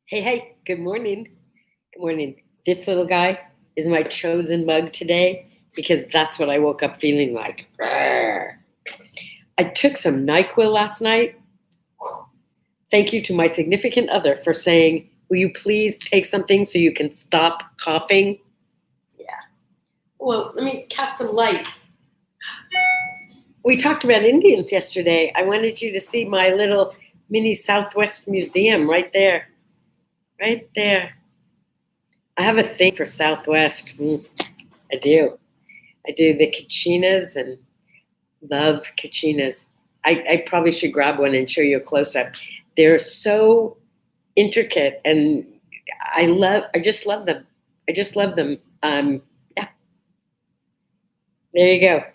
Hey, hey, good morning. Good morning. This little guy is my chosen mug today because that's what I woke up feeling like. Grr. I took some NyQuil last night. Thank you to my significant other for saying, will you please take something so you can stop coughing? Yeah. Well, let me cast some light. We talked about Indians yesterday. I wanted you to see my little mini Southwest museum right there. Right there. I have a thing for Southwest. I do. I do the kachinas and love kachinas. I probably should grab one and show you a close up. They're so intricate and I just love them. I just love them. Yeah, there you go.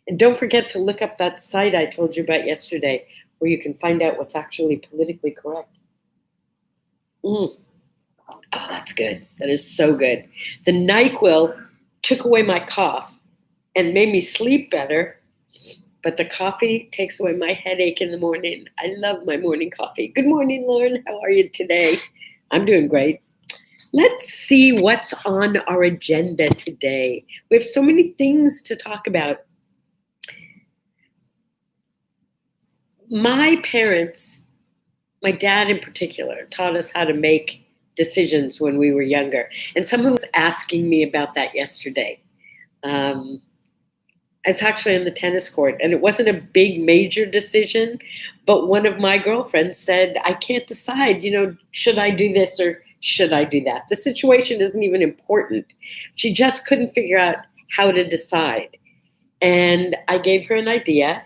And don't forget to look up that site I told you about yesterday where you can find out what's actually politically correct. Mm. Oh, that's good. That is so good. The NyQuil took away my cough and made me sleep better, but the coffee takes away my headache in the morning. I love my morning coffee. Good morning, Lauren. How are you today? I'm doing great. Let's see what's on our agenda today. We have so many things to talk about. My parents, my dad in particular, taught us how to make decisions when we were younger. And someone was asking me about that yesterday. I was actually on the tennis court, and it wasn't a big major decision, but one of my girlfriends said, I can't decide, should I do this or should I do that? The situation isn't even important. She just couldn't figure out how to decide. And I gave her an idea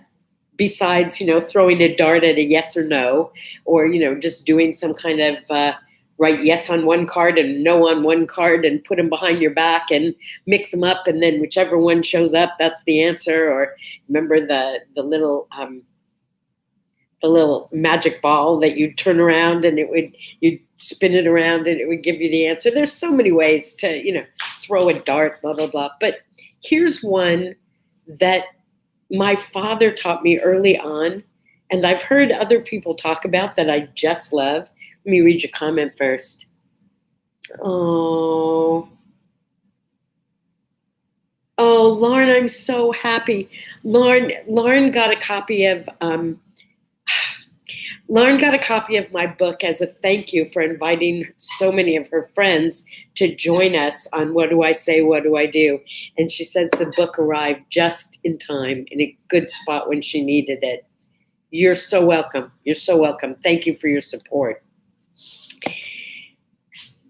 besides, throwing a dart at a yes or no, or, just doing some kind of write yes on one card and no on one card and put them behind your back and mix them up, and then whichever one shows up, that's the answer. Or remember the little magic ball that you'd turn around and you'd spin it around and it would give you the answer. There's so many ways to throw a dart, blah blah blah. But here's one that my father taught me early on, and I've heard other people talk about that I just love. Let me read your comment first. Oh, Lauren, I'm so happy. Lauren got a copy of my book as a thank you for inviting so many of her friends to join us on What Do I Say, What Do I Do? And she says the book arrived just in time, in a good spot when she needed it. You're so welcome. You're so welcome. Thank you for your support.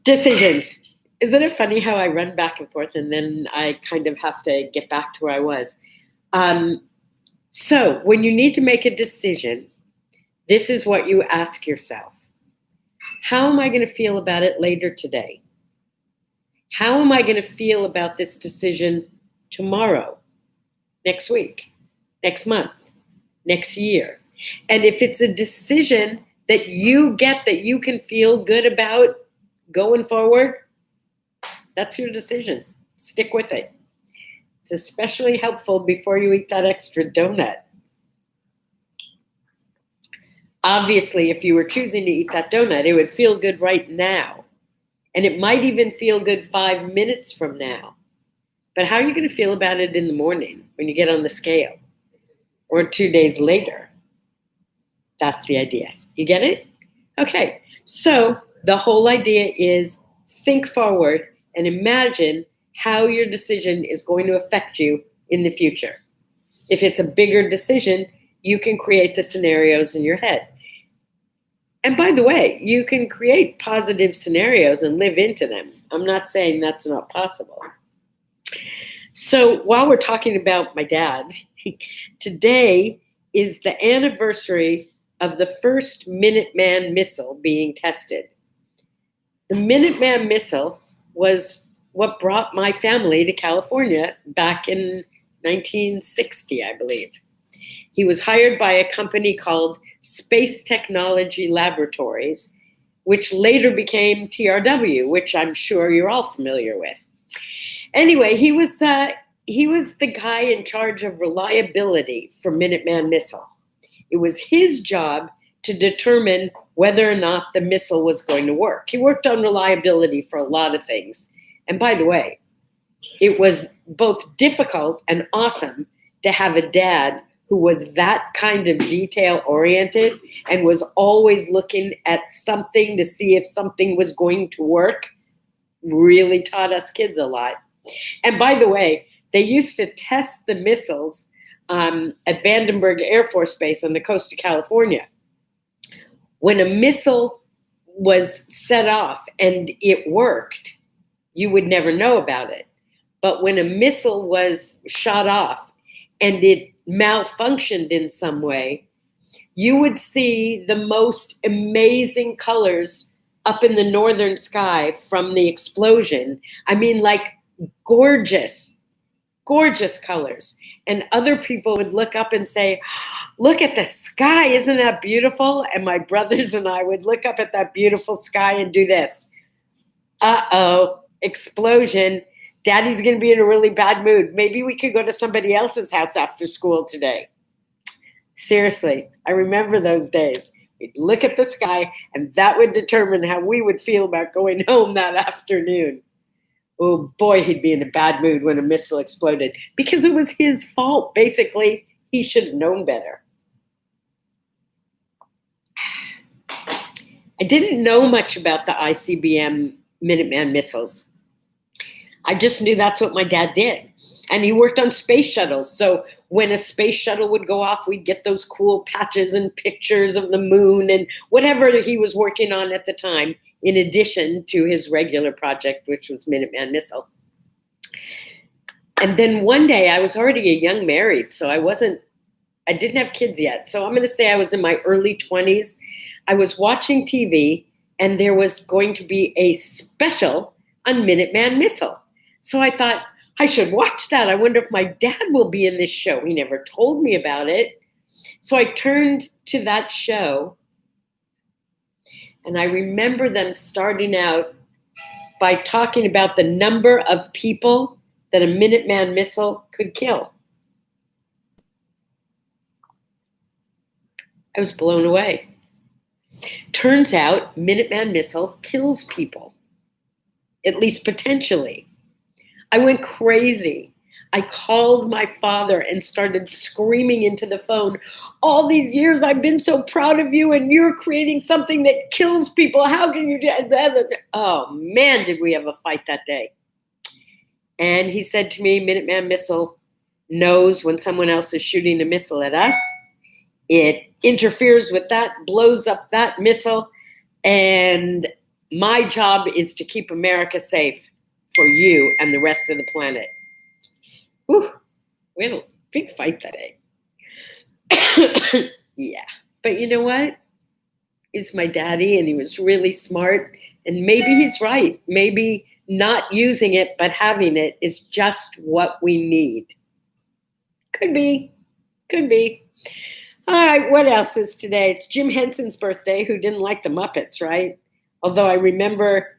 Decisions. Isn't it funny how I run back and forth and then I kind of have to get back to where I was? So when you need to make a decision, this is what you ask yourself. How am I going to feel about it later today? How am I going to feel about this decision tomorrow, next week, next month, next year? And if it's a decision that you get that you can feel good about going forward, that's your decision. Stick with it. It's especially helpful before you eat that extra donut. Obviously, if you were choosing to eat that donut, it would feel good right now. And it might even feel good 5 minutes from now. But how are you going to feel about it in the morning when you get on the scale? Or 2 days later? That's the idea. You get it? Okay. So the whole idea is think forward and imagine how your decision is going to affect you in the future. If it's a bigger decision, you can create the scenarios in your head. And by the way, you can create positive scenarios and live into them. I'm not saying that's not possible. So while we're talking about my dad, today is the anniversary of the first Minuteman missile being tested. The Minuteman missile was what brought my family to California back in 1960, I believe. He was hired by a company called Space Technology Laboratories, which later became TRW, which I'm sure you're all familiar with. Anyway, he was the guy in charge of reliability for Minuteman missile. It was his job to determine whether or not the missile was going to work. He worked on reliability for a lot of things. And by the way, it was both difficult and awesome to have a dad who was that kind of detail oriented and was always looking at something to see if something was going to work. Really taught us kids a lot. And by the way, they used to test the missiles at Vandenberg Air Force Base on the coast of California. When a missile was set off and it worked, you would never know about it. But when a missile was shot off and it malfunctioned in some way, you would see the most amazing colors up in the northern sky from the explosion. I mean, like gorgeous, gorgeous colors. And other people would look up and say, look at the sky, isn't that beautiful? And my brothers and I would look up at that beautiful sky and do this. Uh-oh, explosion. Daddy's going to be in a really bad mood. Maybe we could go to somebody else's house after school today. Seriously, I remember those days. We'd look at the sky, and that would determine how we would feel about going home that afternoon. Oh boy, he'd be in a bad mood when a missile exploded because it was his fault. Basically, he should have known better. I didn't know much about the ICBM Minuteman missiles. I just knew that's what my dad did. And he worked on space shuttles. So when a space shuttle would go off, we'd get those cool patches and pictures of the moon and whatever he was working on at the time, in addition to his regular project, which was Minuteman missile. And then one day, I was already a young married, so I didn't have kids yet. So I'm going to say I was in my early 20s. I was watching TV, and there was going to be a special on Minuteman missile. So I thought, I should watch that. I wonder if my dad will be in this show. He never told me about it. So I turned to that show, and I remember them starting out by talking about the number of people that a Minuteman missile could kill. I was blown away. Turns out Minuteman missile kills people, at least potentially. I went crazy. I called my father and started screaming into the phone, all these years I've been so proud of you and you're creating something that kills people. How can you do that? Oh man, did we have a fight that day. And he said to me, Minuteman missile knows when someone else is shooting a missile at us. It interferes with that, blows up that missile, and my job is to keep America safe for you and the rest of the planet. Whew, we had a big fight that day. Yeah, but you know what? He's my daddy, and he was really smart, and maybe he's right. Maybe not using it, but having it is just what we need. Could be, could be. All right, what else is today? It's Jim Henson's birthday, who didn't like the Muppets, right? Although I remember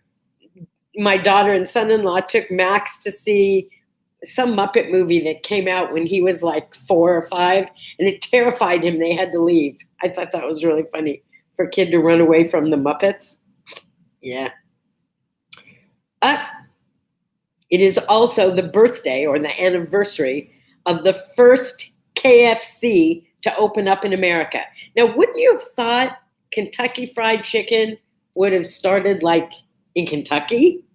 my daughter and son-in-law took Max to see some Muppet movie that came out when he was like 4 or 5, and it terrified him. They had to leave. I thought that was really funny for a kid to run away from the Muppets. Yeah. It is also the birthday or the anniversary of the first KFC to open up in America. Now, wouldn't you have thought Kentucky Fried Chicken would have started like in Kentucky?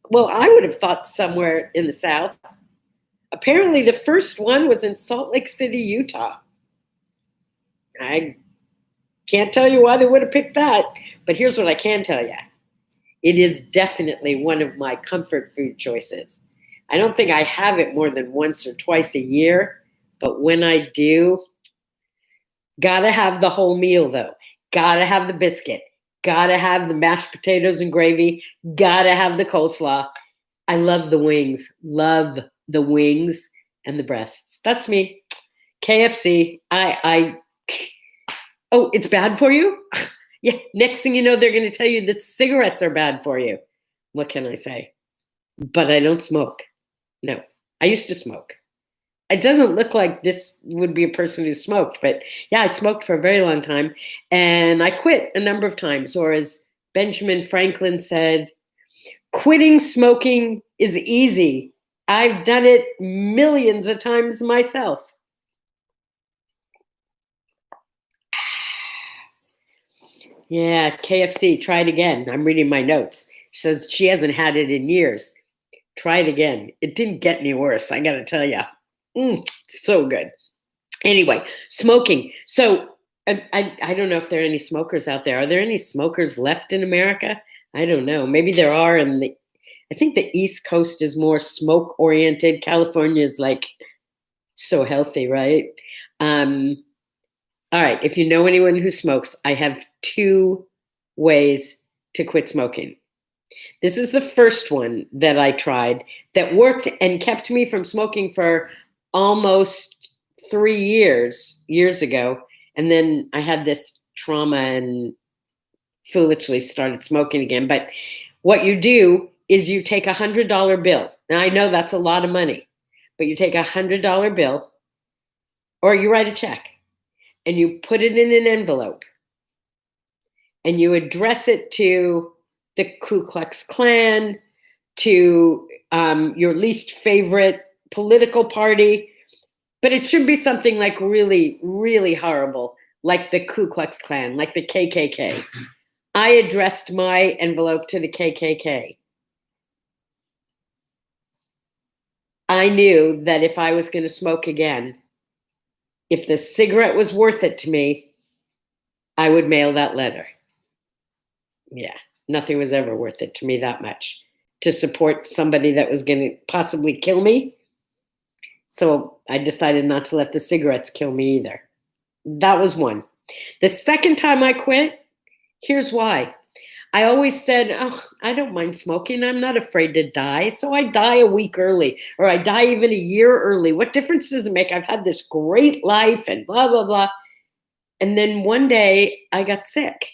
Well, I would have thought somewhere in the South. Apparently, the first one was in Salt Lake City, Utah. I can't tell you why they would have picked that, but here's what I can tell you. It is definitely one of my comfort food choices. I don't think I have it more than once or twice a year, but when I do, gotta have the whole meal though. Gotta have the biscuit. Gotta have the mashed potatoes and gravy. Gotta have the coleslaw. I love the wings. Love the wings and the breasts. That's me. KFC. Oh, it's bad for you? Yeah. Next thing you know, they're going to tell you that cigarettes are bad for you. What can I say? But I don't smoke. No. I used to smoke. It doesn't look like this would be a person who smoked, but yeah, I smoked for a very long time and I quit a number of times. Or as Benjamin Franklin said, quitting smoking is easy. I've done it millions of times myself. Yeah, KFC, try it again. I'm reading my notes. She says she hasn't had it in years. Try it again. It didn't get any worse, I gotta tell you. So good. Anyway, smoking. So I don't know if there are any smokers out there. Are there any smokers left in America? I don't know. Maybe there are. I think the East Coast is more smoke oriented. California is like so healthy, right? Um, all right. If you know anyone who smokes, I have two ways to quit smoking. This is the first one that I tried that worked and kept me from smoking for almost 3 years ago. And then I had this trauma and foolishly started smoking again. But what you do is you take $100 bill. Now I know that's a lot of money, but you take $100 bill or you write a check and you put it in an envelope and you address it to the Ku Klux Klan, to your least favorite political party, but it should be something like really, really horrible, like the Ku Klux Klan, like the KKK. I addressed my envelope to the KKK. I knew that if I was going to smoke again, if the cigarette was worth it to me, I would mail that letter. Yeah, nothing was ever worth it to me that much to support somebody that was going to possibly kill me. So I decided not to let the cigarettes kill me either. That was one. The second time I quit, here's why. I always said, oh, I don't mind smoking. I'm not afraid to die. So I die a week early or I die even a year early. What difference does it make? I've had this great life and blah, blah, blah. And then one day I got sick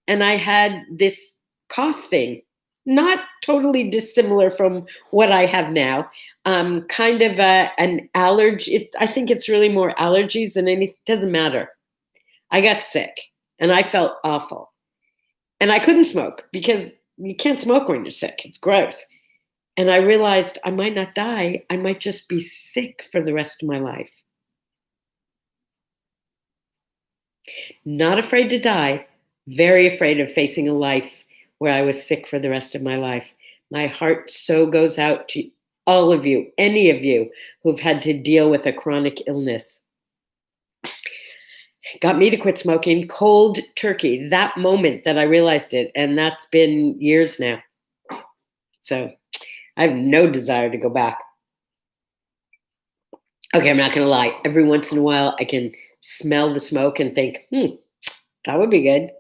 and I had this cough thing, not totally dissimilar from what I have now. Kind of an allergy. I think it's really more allergies than anything. It doesn't matter. I got sick and I felt awful. And I couldn't smoke because you can't smoke when you're sick. It's gross. And I realized I might not die. I might just be sick for the rest of my life. Not afraid to die, very afraid of facing a life where I was sick for the rest of my life. My heart so goes out to all of you, any of you who've had to deal with a chronic illness. Got me to quit smoking cold turkey, that moment that I realized it. And that's been years now. So I have no desire to go back. Okay, I'm not going to lie. Every once in a while, I can smell the smoke and think, that would be good.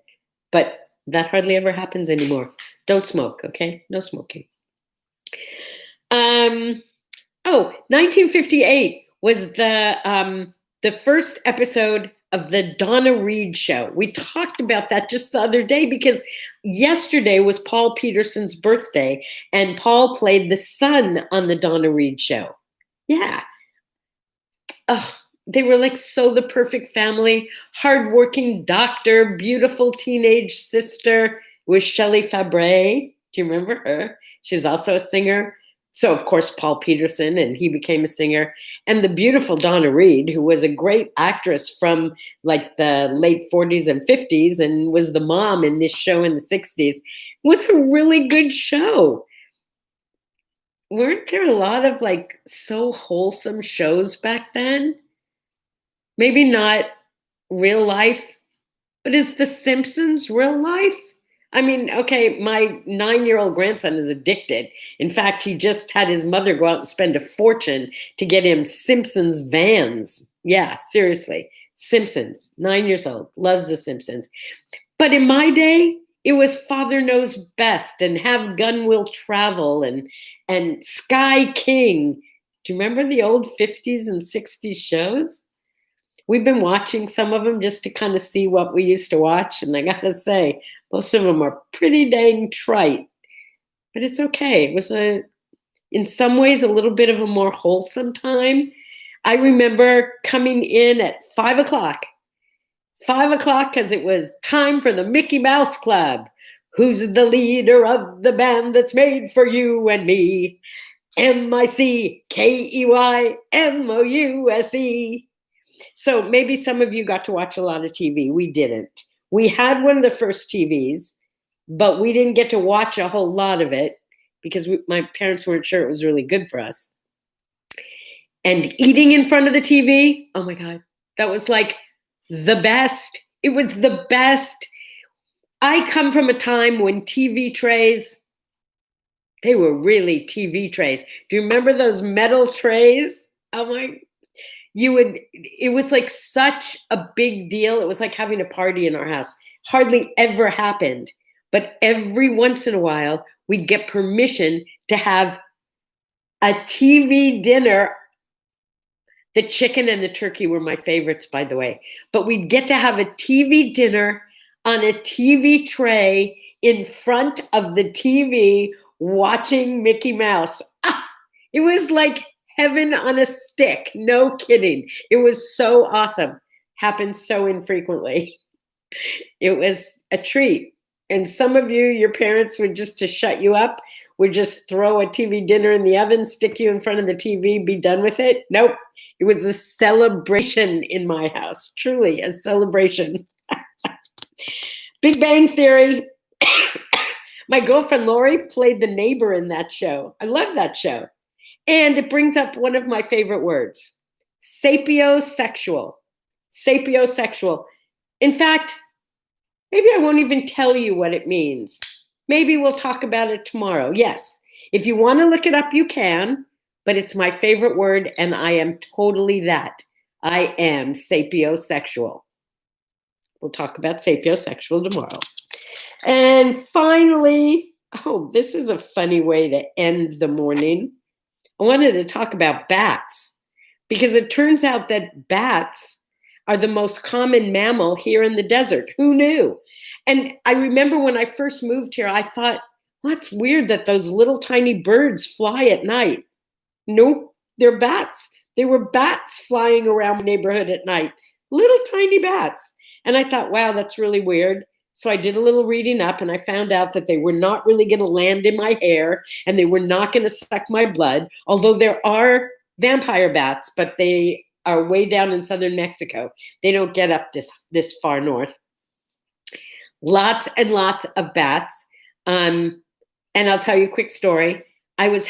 But that hardly ever happens anymore. Don't smoke, okay? No smoking. 1958 was the first episode of the Donna Reed show. We talked about that just the other day because yesterday was Paul Peterson's birthday and Paul played the son on the Donna Reed show. Yeah. Oh, they were like so the perfect family, hardworking doctor, beautiful teenage sister was Shelley Fabre. Do you remember her? She was also a singer. So, of course, Paul Peterson, and he became a singer. And the beautiful Donna Reed, who was a great actress from like the late 40s and 50s and was the mom in this show in the 60s, was a really good show. Weren't there a lot of like so wholesome shows back then? Maybe not real life, but is The Simpsons real life? I mean, okay, my 9-year-old grandson is addicted. In fact, he just had his mother go out and spend a fortune to get him Simpsons Vans. Yeah, seriously. Simpsons, 9 years old, loves The Simpsons. But in my day, it was Father Knows Best and Have Gun Will Travel and Sky King. Do you remember the old 50s and 60s shows? We've been watching some of them just to kind of see what we used to watch. And I got to say, most of them are pretty dang trite. But it's okay. It was in some ways, a little bit of a more wholesome time. I remember coming in at 5 o'clock. 5 o'clock because it was time for the Mickey Mouse Club. Who's the leader of the band that's made for you and me? MICKEYMOUSE. So maybe some of you got to watch a lot of TV. We didn't. We had one of the first TVs, but we didn't get to watch a whole lot of it because my parents weren't sure it was really good for us. And eating in front of the TV, oh my God, that was like the best. It was the best. I come from a time when TV trays, they were really TV trays. Do you remember those metal trays? Oh my, it was like such a big deal. It was like having a party in our house. Hardly ever happened. But every once in a while, we'd get permission to have a TV dinner. The chicken and the turkey were my favorites, by the way. But we'd get to have a TV dinner on a TV tray in front of the TV watching Mickey Mouse. It was like heaven on a stick. No kidding. It was so awesome. Happened so infrequently. It was a treat. And some of you, your parents would just, to shut you up, would just throw a TV dinner in the oven, stick you in front of the TV, be done with it. Nope. It was a celebration in my house. Truly a celebration. Big Bang Theory. My girlfriend Lori played the neighbor in that show. I love that show. And it brings up one of my favorite words, sapiosexual. Sapiosexual. In fact, maybe I won't even tell you what it means. Maybe we'll talk about it tomorrow. Yes, if you want to look it up, you can, but it's my favorite word, and I am totally that. I am sapiosexual. We'll talk about sapiosexual tomorrow. And finally, oh, this is a funny way to end the morning. I wanted to talk about bats because it turns out that bats are the most common mammal here in the desert. Who knew? And I remember when I first moved here, I thought, well, it's weird that those little tiny birds fly at night. Nope, they're bats. There were bats flying around the neighborhood at night, little tiny bats. And I thought, wow, that's really weird. So I did a little reading up and I found out that they were not really going to land in my hair and they were not going to suck my blood, although there are vampire bats, but they are way down in southern Mexico. They don't get up this far north. Lots and lots of bats. And I'll tell you a quick story. I was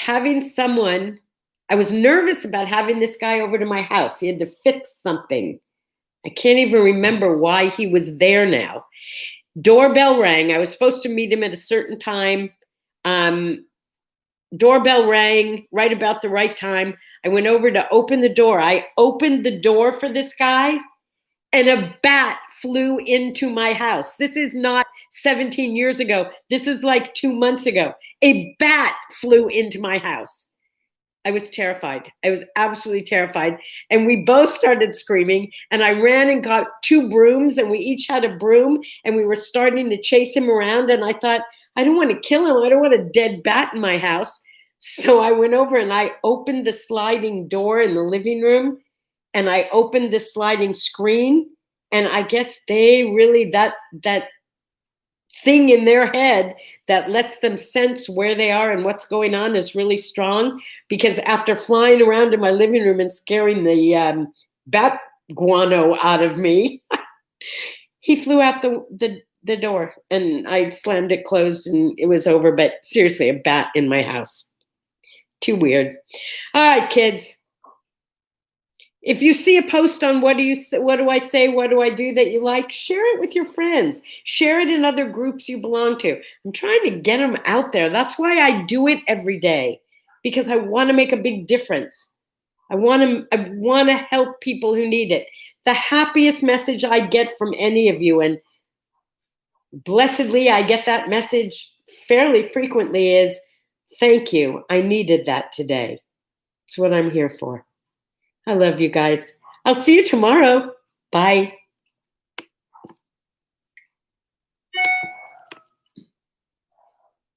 nervous about having this guy over to my house. He had to fix something. I can't even remember why he was there now. Doorbell rang. I was supposed to meet him at a certain time. Doorbell rang right about the right time. I went over to open the door. I opened the door for this guy, and a bat flew into my house. This is not 17 years ago. This is like 2 months ago. A bat flew into my house. I was terrified. I was absolutely terrified. And we both started screaming. And I ran and got 2 brooms, and we each had a broom, and we were starting to chase him around. And I thought, I don't want to kill him. I don't want a dead bat in my house. So I went over and I opened the sliding door in the living room, and I opened the sliding screen. And I guess they really, that thing in their head that lets them sense where they are and what's going on is really strong, because after flying around in my living room and scaring the bat guano out of me, he flew out the door, and I slammed it closed and it was over. But seriously, a bat in my house. Too weird. All right, kids. If you see a post on what do I say, what do I do that you like, share it with your friends. Share it in other groups you belong to. I'm trying to get them out there. That's why I do it every day, because I want to make a big difference. I want to help people who need it. The happiest message I get from any of you, and blessedly I get that message fairly frequently, is thank you. I needed that today. It's what I'm here for. I love you guys. I'll see you tomorrow. Bye.